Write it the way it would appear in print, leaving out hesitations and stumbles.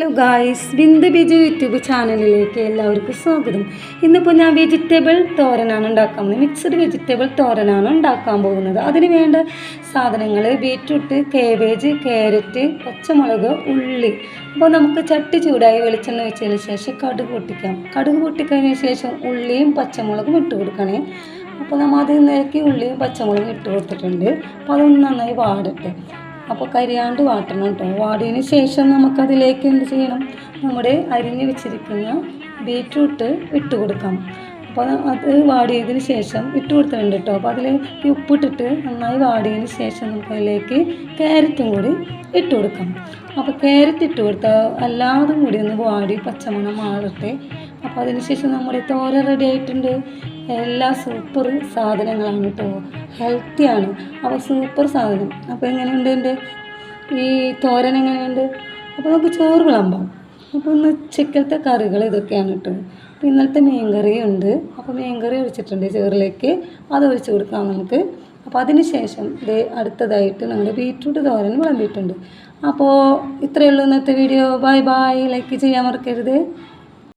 Hello guys, Bindu Biju YouTube ചാനലിലേക്ക് എല്ലാവർക്കും സ്വാഗതം. ഇന്നിപ്പോൾ ഞാൻ വെജിറ്റബിൾ തോരനാണ് ഉണ്ടാക്കാൻ പോകുന്നത്. മിക്സഡ് വെജിറ്റബിൾ തോരനാണ് ഉണ്ടാക്കാൻ പോകുന്നത്. അതിന് വേണ്ട സാധനങ്ങൾ ബീറ്റ്റൂട്ട്, കാബേജ്, ക്യാരറ്റ്, പച്ചമുളക്, ഉള്ളി. അപ്പോൾ നമുക്ക് ചട്ടി ചൂടായി വെളിച്ചെണ്ണ വെച്ചതിന് ശേഷം കടുക് പൊട്ടിക്കാം. കടുക് പൊട്ടിക്കഴിഞ്ഞ ശേഷം ഉള്ളിയും പച്ചമുളകും ഇട്ട് കൊടുക്കണേ. അപ്പോൾ നമ്മൾ അതിൽ നിരക്കി ഉള്ളിയും പച്ചമുളകും ഇട്ട് കൊടുത്തിട്ടുണ്ട്. അപ്പോൾ അതൊന്ന് നന്നായി വാടട്ടെ. അപ്പോൾ കരിയാണ്ട് വാട്ടണം കേട്ടോ. വാടിയതിന് ശേഷം നമുക്കതിലേക്ക് എന്ത് ചെയ്യണം, നമ്മുടെ അരിഞ്ഞ് വെച്ചിരിക്കുന്ന ബീറ്റ്റൂട്ട് ഇട്ട് കൊടുക്കാം. അപ്പോൾ അത് വാടിയതിന് ശേഷം ഇട്ട് കൊടുത്തിട്ടുണ്ട് കേട്ടോ. അപ്പോൾ അതിലേക്ക് ഉപ്പിട്ടിട്ട് നന്നായി വാടിയതിന് ശേഷം നമുക്കതിലേക്ക് ക്യാരറ്റും കൂടി ഇട്ട് കൊടുക്കാം. അപ്പോൾ ക്യാരറ്റ് ഇട്ട് കൊടുത്താൽ എല്ലാതും കൂടി ഒന്ന് വാടി പച്ചമണം മാറട്ടെ. അപ്പോൾ അതിന് ശേഷം നമ്മുടെ തോരൻ റെഡി ആയിട്ടുണ്ട്. എല്ലാ സൂപ്പർ സാധനങ്ങളാണ് കേട്ടോ, ഹെൽത്തിയാണ്. അപ്പോൾ സൂപ്പർ സാധനം. അപ്പോൾ എങ്ങനെയുണ്ട് എൻ്റെ ഈ തോരൻ, എങ്ങനെയുണ്ട്? അപ്പോൾ നമുക്ക് ചോറ് വിളമ്പാം. അപ്പോൾ ഇന്ന് ചിക്കനത്തെ കറികൾ ഇതൊക്കെയാണ് കേട്ടോ. അപ്പോൾ ഇന്നലത്തെ മീൻ കറിയുണ്ട്. അപ്പോൾ മീൻ കറി ഒഴിച്ചിട്ടുണ്ട് ചോറിലേക്ക്, അത് ഒഴിച്ച് കൊടുക്കാം നമുക്ക്. അപ്പോൾ അതിന് ശേഷം അടുത്തതായിട്ട് നമ്മുടെ ബീറ്റ്റൂട്ട് തോരൻ വിളമ്പിയിട്ടുണ്ട്. അപ്പോൾ ഇത്രയേ ഉള്ളൂ ഇന്നത്തെ വീഡിയോ. Bye bye. ലൈക്ക് ചെയ്യാൻ മറക്കരുത്.